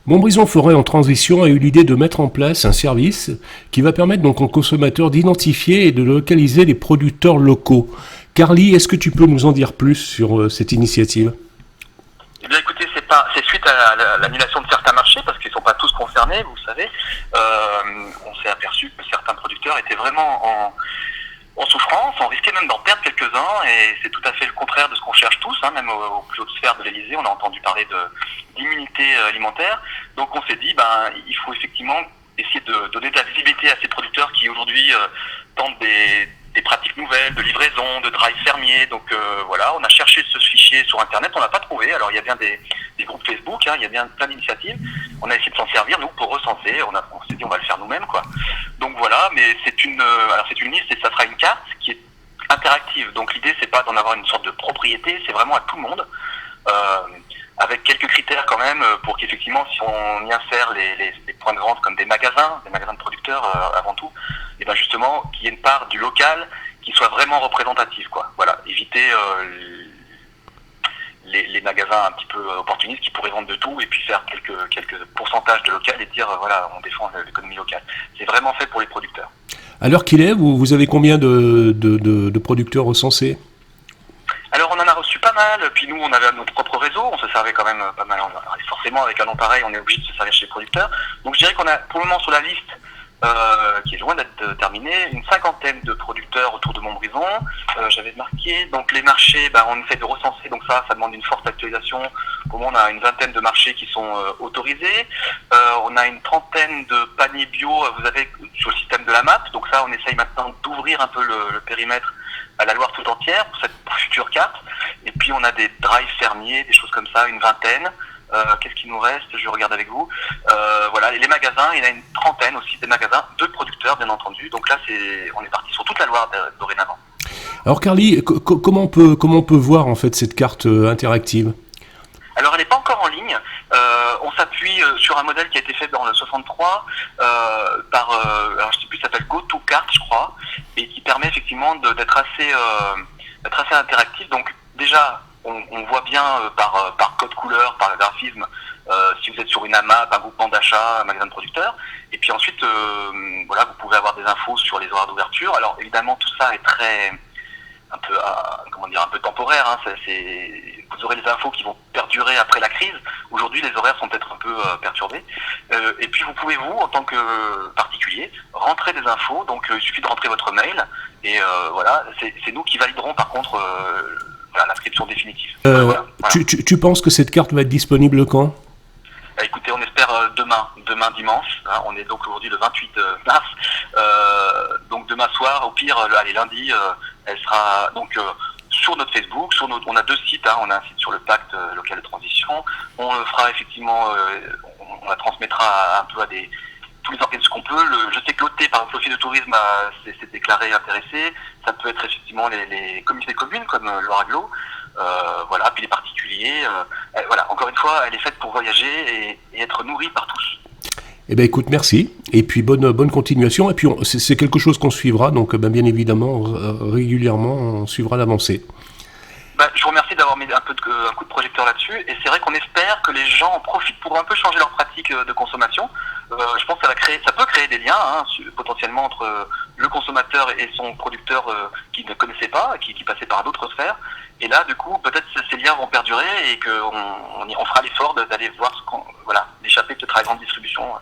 Montbrison Forêt en transition a eu l'idée de mettre en place un service qui va permettre donc aux consommateurs d'identifier et de localiser les producteurs locaux. Carly, est-ce que tu peux nous en dire plus sur cette initiative? Eh bien, écoutez, c'est suite à l'annulation de certains marchés, parce qu'ils ne sont pas tous concernés, vous le savez. On s'est aperçu que certains producteurs étaient vraiment en souffrance, on risquait même d'en perdre quelques-uns, et c'est tout à fait le contraire de ce qu'on cherche tous, hein, même aux plus hautes sphères de l'Élysée, on a entendu parler d'immunité alimentaire. Donc on s'est dit, il faut effectivement essayer de donner de la visibilité à ces producteurs qui aujourd'hui tentent des pratiques nouvelles, de livraison, de drive fermier. Donc voilà, on a cherché ce fichier sur Internet, on l'a pas trouvé. Alors il y a bien des groupes Facebook, hein, il y a bien plein d'initiatives. On a essayé de s'en servir, nous, pour recenser. On s'est dit, on va le faire nous-mêmes, quoi. Donc voilà, mais c'est une liste et ça sera une carte qui est interactive. Donc l'idée, c'est pas d'en avoir une sorte de propriété, c'est vraiment à tout le monde. Avec quelques critères quand même pour qu'effectivement, si on y insère les points de vente comme des magasins de producteurs avant tout, et ben justement qu'il y ait une part du local qui soit vraiment représentative, quoi. Voilà, éviter les magasins un petit peu opportunistes qui pourraient vendre de tout et puis faire quelques pourcentages de local et dire voilà, on défend l'économie locale. C'est vraiment fait pour les producteurs. À l'heure qu'il est, vous avez combien de producteurs recensés? Alors on en a reçu pas mal, puis nous on avait notre propre réseau, on se servait quand même pas mal. Forcément avec un nom pareil on est obligé de se servir chez les producteurs. Donc je dirais qu'on a pour le moment sur la liste, qui est loin d'être terminée, une cinquantaine de producteurs autour de Montbrison. J'avais marqué, donc les marchés, on essaie de recenser, donc ça demande une forte actualisation. Pour le moment on a une vingtaine de marchés qui sont autorisés. On a une trentaine de paniers bio, vous avez sur le système de la MAP, donc ça on essaye maintenant d'ouvrir un peu le périmètre à la Loire tout entière pour cette future carte. Et puis on a des drives fermiers, des choses comme ça, une vingtaine. Qu'est-ce qui nous reste? Je regarde avec vous. Voilà, et les magasins, il y en a une trentaine aussi, des magasins de producteurs bien entendu. Donc là, on est parti sur toute la Loire dorénavant. Alors Carly, comment on peut voir en fait cette carte interactive? Alors elle n'est pas encore en ligne. On s'appuie sur un modèle qui a été fait dans le 63 alors je sais plus, ça s'appelle GoToCart, je crois, et qui permet effectivement d'être assez interactif. Donc déjà, on voit bien par code couleur, par graphisme, si vous êtes sur une AMAP, un groupement d'achat, un magasin de producteurs. Et puis ensuite, voilà, vous pouvez avoir des infos sur les horaires d'ouverture. Alors évidemment, tout ça est très un peu temporaire, hein. Vous aurez les infos qui vont perdurer après la crise. Aujourd'hui, les horaires sont peut-être un peu perturbés. Et puis, vous pouvez, vous, en tant que particulier, rentrer des infos. Donc, il suffit de rentrer votre mail. Et voilà, c'est nous qui validerons, par contre, l'inscription définitive. Voilà. Tu penses que cette carte va être disponible quand? Écoutez, on espère demain dimanche, hein, on est donc aujourd'hui le 28 mars, donc demain soir, au pire, allez, lundi, elle sera donc sur notre Facebook, on a deux sites, hein, on a un site sur le pacte local de transition, on le fera effectivement, on la transmettra un peu à tous les organismes qu'on peut. Je sais que l'OT, par exemple, l'Office de tourisme s'est déclaré intéressé, ça peut être effectivement les communautés de communes comme Loire-Aglo. Voilà, puis les particuliers. Voilà, encore une fois, elle est faite pour voyager et être nourrie par tous. Eh bien écoute, merci. Et puis bonne continuation. Et puis c'est quelque chose qu'on suivra, donc bien évidemment, régulièrement, on suivra l'avancée. Je vous remercie d'avoir mis un coup de projecteur là-dessus. Et c'est vrai qu'on espère que les gens en profitent pour un peu changer leur pratique de consommation. Je pense que ça peut créer des liens, hein, potentiellement entre le consommateur et son producteur qui ne connaissait pas, qui passait par d'autres sphères. Et là, du coup, peut-être ces liens vont perdurer et qu'on fera l'effort d'aller voir l'échappée peut-être à la grande distribution